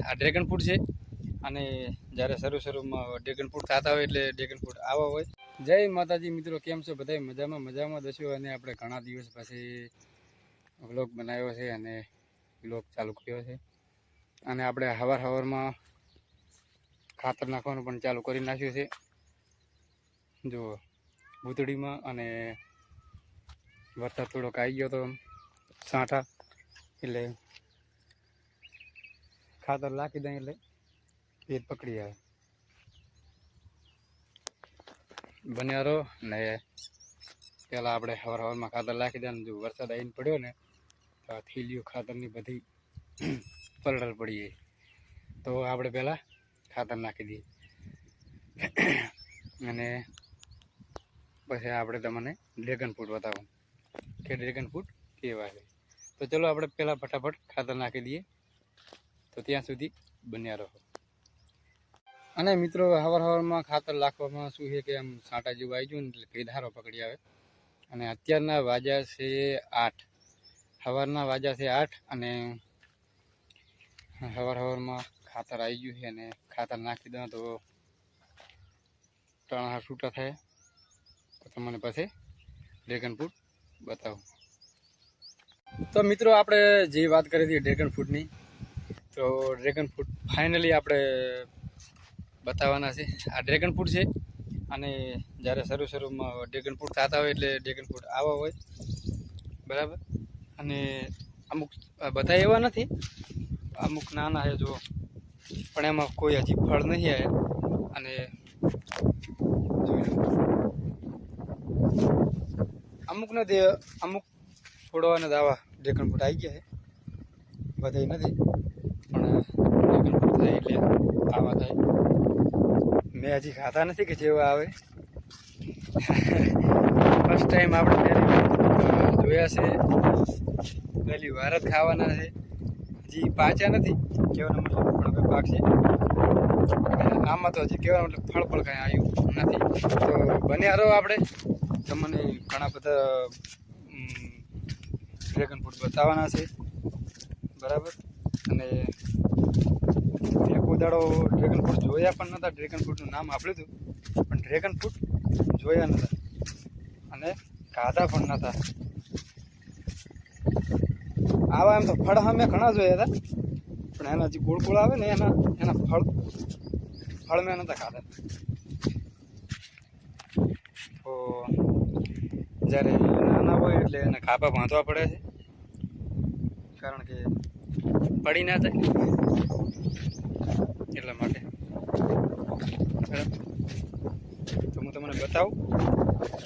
આ dragon fruit છે અને જ્યારે શરૂમાં ડ્રેગન ફ્રૂટ થતા હોય એટલે ડ્રેગન ફ્રૂટ આવા હોય. જય માતાજી મિત્રો, કેમ છો બધા? મજામાં દશો. અને આપણે ઘણા દિવસ પછી વ્લોગ બનાવ્યો છે અને વ્લોગ ચાલુ કર્યો છે. અને આપણે સવારમાં ખાતર નાખવાનું પણ ચાલુ કરી નાખ્યું છે જો ભૂતળીમાં. અને વરસાદ થોડોક આવી ગયો તો સાંઠા એટલે ખાતર નાખી દઈએ એટલે પેટ પકડી આવે. બન્યા રહો ને પહેલાં આપણે સવારમાં ખાતર નાખી દઈએ. જો વરસાદ આવીને પડ્યો ને તો આ થેલીઓ ખાતરની બધી પલળલ પડી જાય, તો આપણે પહેલાં ખાતર નાખી દઈએ અને પછી આપણે તમને ડ્રેગન ફ્રૂટ બતાવું કે ડ્રેગન ફ્રૂટ કેવા છે. તો ચલો આપણે પહેલાં ફટાફટ ખાતર નાખી દઈએ, તો ત્યાં સુધી બન્યા રહો. અને મિત્રો સવારમાં ખાતર નાખવામાં શું છે કે આમ સાંટા જેવું આવી ગયું ને એટલે ભેદારો પકડી આવે. અને અત્યારના વાગ્યા છે 8, સવારના વાગ્યા છે 8 અને સવારમાં ખાતર આવી ગયું છે. અને ખાતર નાખી દો તો ટણા છૂટા થાય, તો તમને પછી ડ્રેગન ફ્રૂટ બતાવું. તો મિત્રો આપણે જે વાત કરી હતી ડ્રેગન ફ્રૂટની, તો ડ્રેગન ફ્રૂટ ફાઇનલી આપણે બતાવવાના છે. આ ડ્રેગન ફ્રૂટ છે અને જ્યારે શરૂમાં ડ્રેગન ફ્રૂટ થતા હોય એટલે ડ્રેગન ફ્રૂટ આવા હોય, બરાબર. અને અમુક બધા એવા નથી, અમુક નાના છે જો, પણ એમાં કોઈ હજી ફળ નહીં આવ્યા. અને અમુક નથી, અમુક છોડવાના દાવા ડ્રેગન ફ્રૂટ આવી ગયા છે, બધા નથી, પણ ડ્રેગન ફ્રૂટ થાય એટલે આવા થાય. મેં હજી ખાતા નથી કે જેવા આવે. ફર્સ્ટ ટાઈમ આપણે જોયા છે, પહેલી વાર જ ખાવાના છે. હજી પાચ્યા નથી કહેવાનો મતલબ, પણ હવે પાક છે. આમાં તો હજી કહેવાનો મતલબ ફળ પણ કાંઈ આવ્યું નથી. તો બન્યા રહો, આપણે તમને ઘણા બધા ડ્રેગન ફ્રૂટ બતાવવાના છે, બરાબર. અને એક ઉદાડો ડ્રેગન ફ્રૂટ જોયા પણ નહોતા, ડ્રેગન ફ્રૂટનું નામ આપેલું હતું પણ ડ્રેગન ફ્રૂટ જોયા નહોતા અને ખાધા પણ નહોતા. આવા એમ તો ફળ અમે ઘણા જોયા હતા, પણ એના જે ગોળ આવે ને એના ફળ મેં નહોતા ખાધા. તો જ્યારે નાના હોય એટલે એને ખાપા બાંધવા પડે છે, કારણ કે પડી ના જાય એટલા માટે. તો હું તમને બતાવું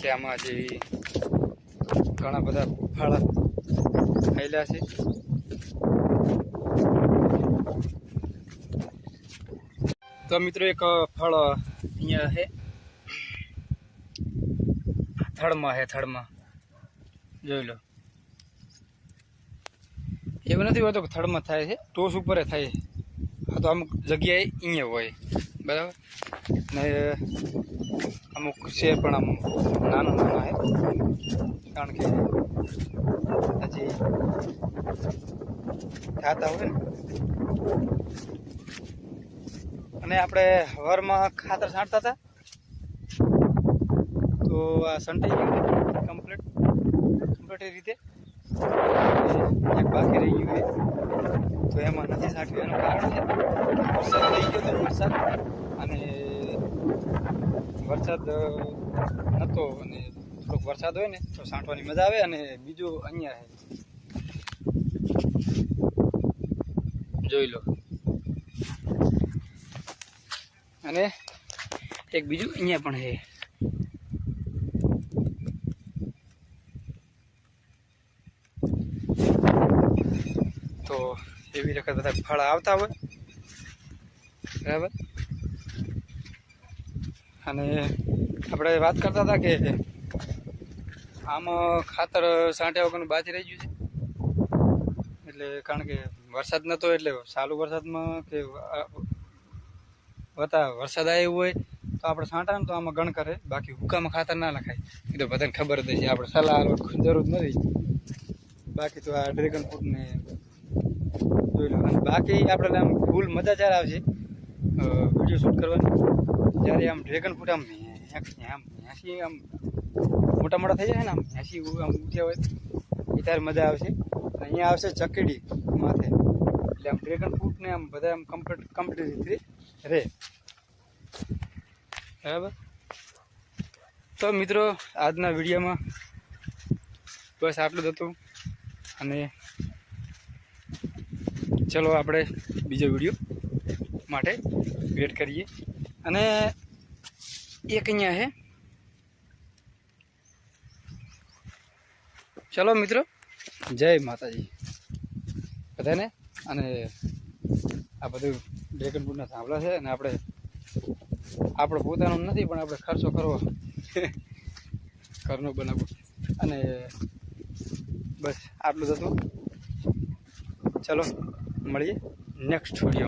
કે આમાં જે ઘણા બધા ફળ આવેલા છે. તો મિત્રો એક ફળ અહીંયા છે, થડમાં જોઈ લો. એવું નથી હોતું કે થડમાં થાય છે, ટોસ ઉપર થાય છે. આ તો અમુક જગ્યાએ અહીંયા હોય, બરાબર. ને અમુક છે પણ આમ નાના છે, કારણ કે હજી થતા હોય ને. અને આપણે હવારમાં ખાતર છાંટતા હતા તો આ સંટાઈ ગયું કમ્પ્લીટ રીતે. એક બાકી રહી ગયું હોય તો એમાં નથી છાંટ્યું. એનું કારણ છે વરસાદ થઈ ગયો હતો, અને વરસાદ નહોતો. અને થોડોક વરસાદ હોય ને તો છાંટવાની મજા આવે. અને બીજું અહીંયા છે, જોઈ લો. અને એક બીજું અહીંયા પણ છે. તો એવી વખત બધા ફળ આવતા હોય, બરાબર. અને આપણે વાત કરતા હતા કે આમ ખાતર છાંટ્યા વગરનું બાકી રહી ગયું છે. એટલે કારણ કે વરસાદ નહોતો, એટલે ચાલુ વરસાદમાં કે વરસાદ આવ્યો હોય તો આપણે છાંટા ને તો આમાં ગણ કરે, બાકી હુકામાં ખાતર ના નખાય. એ તો બધાને ખબર જ છે, આપણે સલાહ જરૂર નથી. બાકી તો આ ડ્રેગન ફ્રૂટને જોઈ લો. અને બાકી આપણે આમ ફૂલ મજા જ્યારે આવશે વિડીયો શૂટ કરવાની, જ્યારે આમ ડ્રેગન ફ્રૂટ આમ હેસી આમ મોટા મોટા થઈ જાય ને, આમ હેસી આમ ઉઠ્યા હોય એ ત્યારે મજા આવશે. અહીંયા આવશે ચકડી માથે, એટલે આમ ડ્રેગન ફ્રૂટ ને આમ બધા આમ કમ્પ્લીટ રહે. બરાબર. તો મિત્રો આજના વિડીયોમાં બસ આટલું જ હતું. અને ચલો આપણે બીજો વિડીયો માટે વેટ કરીએ. અને એક અહીંયા છે. ચલો મિત્રો, જય માતાજી બધાને. અને આ બધું ડ્રેગન ફ્રૂટના થાંભલા છે, અને આપણે પોતાનો નથી, પણ આપણે ખર્ચો કરવો ઘરનો બનાવવો. અને બસ આટલું જ હતું. ચલો મળીએ નેક્સ્ટ વિડીયો.